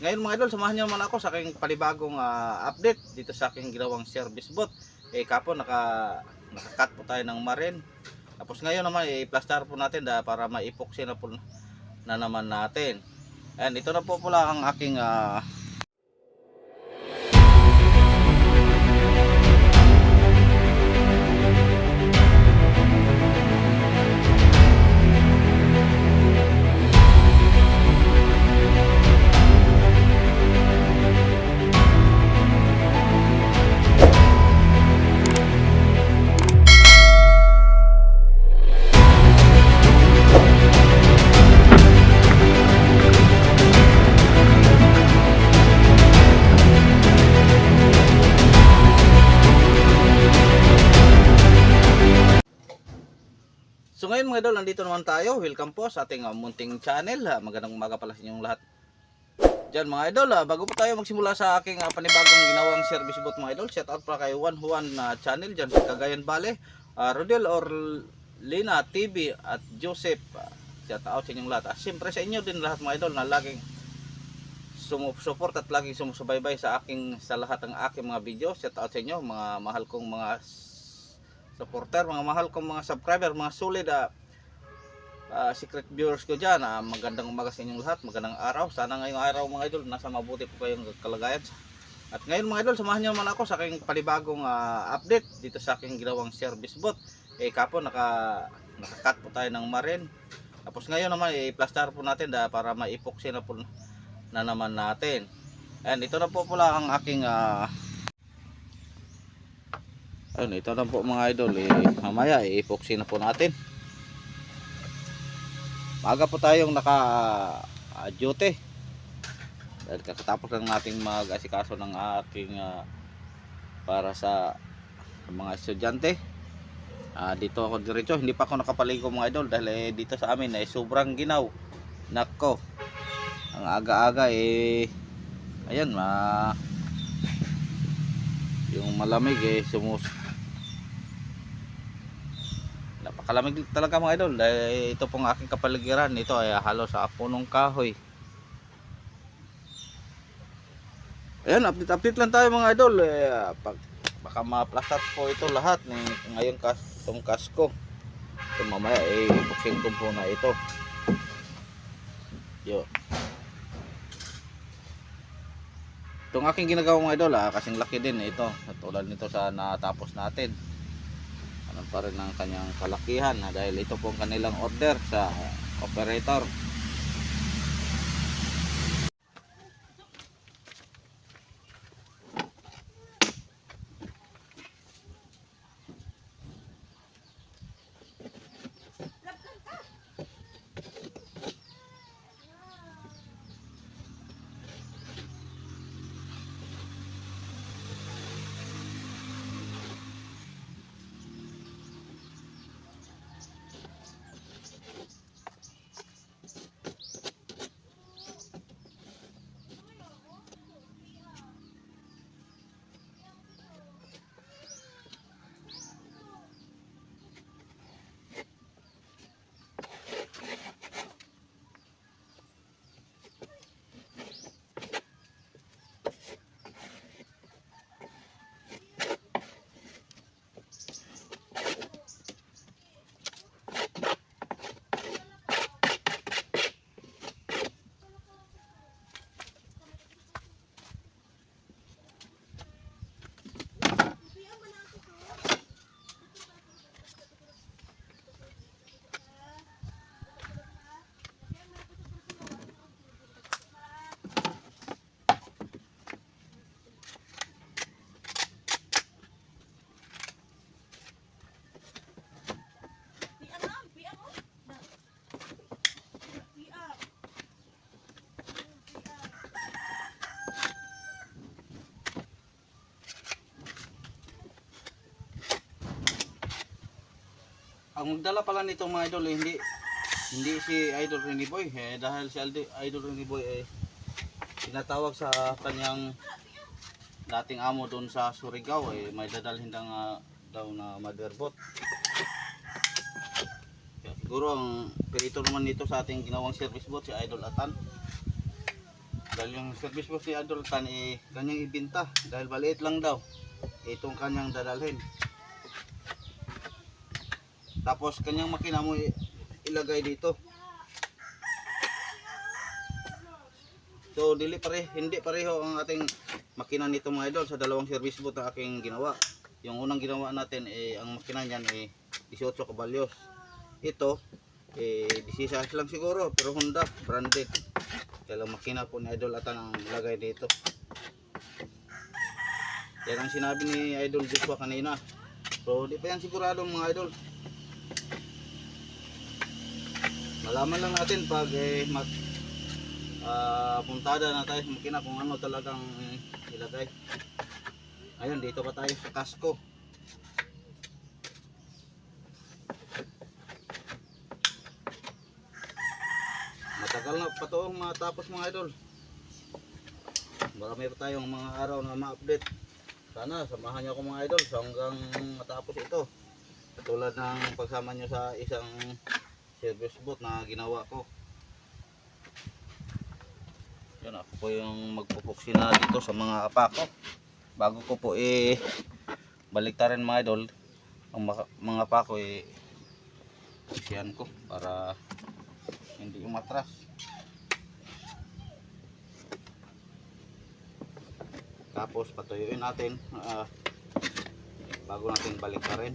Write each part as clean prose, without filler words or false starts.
Ngayon mga idol, samahan niyo naman ako sa aking panibagong update dito sa aking ginawang service boat. Kapon naka-cut po tayo ng marine. Tapos ngayon naman i-plaster po natin para ma-epoxy na po na naman natin. And ito na po pala ang aking So ngayon mga idol, nandito naman tayo. Welcome po sa ating munting channel. Magandang umaga pala sa inyong lahat. Diyan mga idol, bago po tayo magsimula sa aking panibagong ginawang service boat mga idol, shout out para kay Juan channel dyan sa Cagayan Valley, Rodel Orlina TV at Joseph. Shout out sa inyong lahat. Siyempre sa inyo din lahat mga idol na laging sumusupport at laging sumusubaybay sa lahat ng aking mga video. Shout out sa inyo mga mahal kong mga supporter, mga mahal kong mga subscriber, mga solid secret viewers ko dyan. Magandang umaga sa inyong lahat, magandang araw. Sana ngayong araw mga idol nasa mabuti po kayong kalagayan. At ngayon mga idol, samahan niyo naman ako sa aking panibagong update dito sa aking ginawang service boat. Kapon naka-cut po tayo ng marine. Tapos ngayon naman i-plaster po natin para ma-epoxy na po na naman natin. And ito na po pala ang aking ayun, ito na po mga idol, mamaya i-epoxy na po natin. Maga po tayong naka duty dahil kakatapos lang nating mag-asikaso ng aking para sa mga estudyante. Dito ako diretso, hindi pa ako nakapaligo mga idol dahil dito sa amin ay sobrang ginaw. Nako, ang aga-aga ayan, yung malamig napakalamig talaga mga idol. Ito pong aking kapaligiran, ito ay halos sa punong kahoy. Ayan, update lang tayo mga idol. Baka ma-plaster po ito lahat ngayong itong kasko. So mamaya ipusin ko po na ito. Yo. Itong aking ginagawa mga idol, kasing laki din ito. Tulad nito sa natapos natin. Ano pa rin ang kanyang kalakihan dahil ito pong kanilang order sa operator. Ang magdala pala nito mga idol, hindi si Idol Renny Boy, dahil si Idol Renny Boy tinatawag sa kanyang dating amo doon sa Surigao, may dadalhin daw na motherboard. Siguro ang perito naman nito sa ating ginawang service boat si Idol Atan. Dahil yung service box ni Idol Tan kanyang ibinta dahil maliit lang daw itong kanyang dadalhin. Tapos kanyang makina mo ilagay dito. So hindi pareho ang ating makina nito mga idol sa dalawang service boat na aking ginawa. Yung unang ginawa natin ang makina niyan 18 kabalyos. Ito 16 lang siguro pero Honda branded. Kaya makina po ni Idol Atan ang ilagay dito. Yan ang sinabi ni Idol Joshua kanina. So di pa yan sigurado mga idol. Malaman lang natin pag puntada na tayo sa makina kung ano talagang ilagay. Ayun, dito pa tayo sa kasko. Matagal na pa ito matapos mga idol. Marami pa tayong mga araw na ma-update. Sana samahan niyo ako mga idol hanggang matapos ito. Katulad ng pagsama niyo sa isang service boat na ginawa ko. Yan, ako po yung magpupuksina dito sa mga apako. Bago ko po baliktarin mga idol ang mga apako isiyan ko para hindi umatras. Tapos patuyuin natin bago natin baliktarin.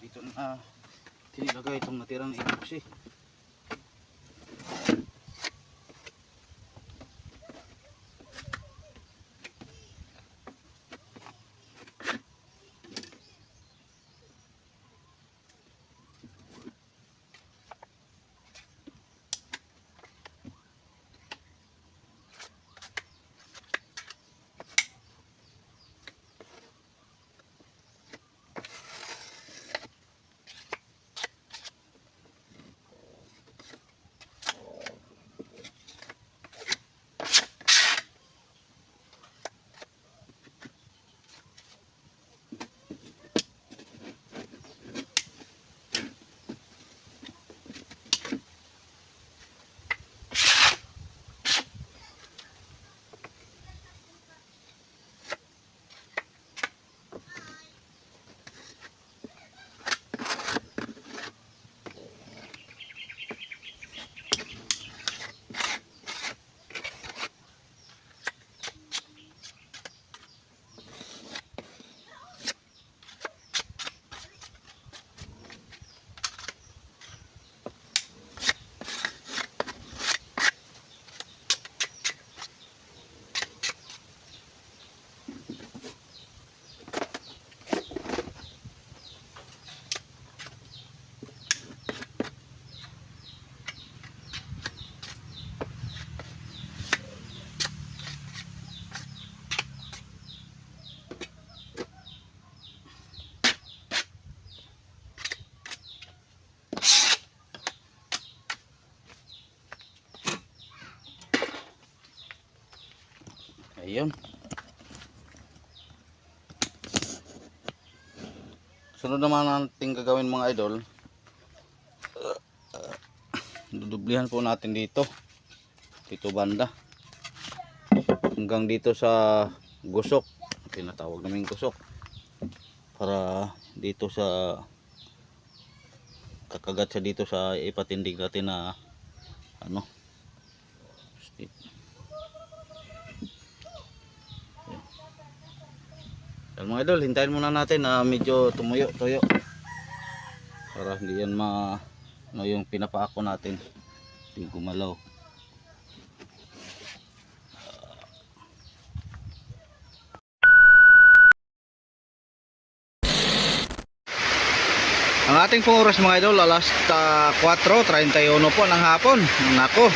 Dito na tinilagay itong natirang epoxy. Ayun. Sunod naman natin gagawin mga idol. Dudublihan po natin dito. Dito banda. Hanggang dito sa gusok. Tinatawag namin gusok. Para dito sa kakagat siya dito sa ipatindig natin na ano. Yan mga idol, hintayin muna natin na medyo tumuyo-tuyo para hindi yan ano yung pinapaako natin hindi gumalaw. Ang ating pong oras mga idol, alas 4:31 po ng hapon. Nako,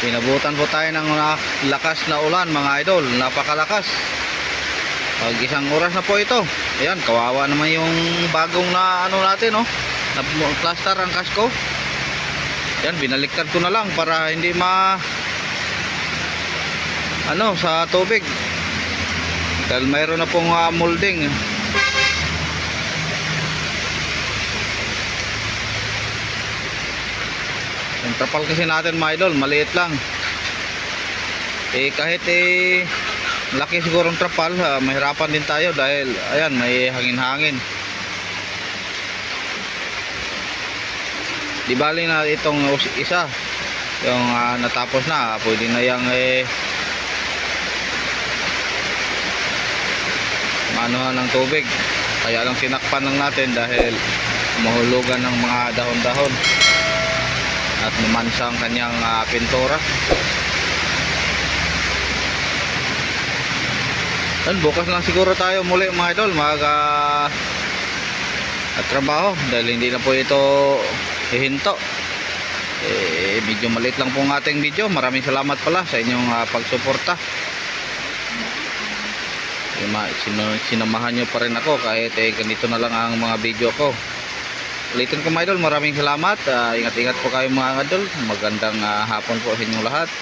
pinabutan po tayo ng lakas na ulan mga idol, napakalakas. Pag isang oras na po ito. Ayan, kawawa naman yung bagong na ano natin, no? Na plaster ang kasko. Ayan, binaliktad ko na lang para hindi ano sa tubig. Dahil mayroon na pong molding. Yung trapal kasi natin mga idol, maliit lang. Kahit laki sigurong trapal, mahirapan din tayo dahil ayan, may hangin-hangin. Di bali na itong isa yung natapos na, pwede na yang manuhan ng tubig. Kaya lang tinakpan lang natin dahil mahulugan ng mga dahon-dahon at mamansa ang kanyang pintura. Then, bukas lang siguro tayo muli mga idol at trabaho dahil hindi na po ito hihinto. Medyo maliit lang po ang ating video. Maraming salamat pala sa inyong pagsuporta. Sinamahan nyo pa rin ako kahit ganito na lang ang mga video ko. Ulitin ko mga idol, maraming salamat. Ingat-ingat po kayo mga idol. Magandang hapon po sa inyong lahat.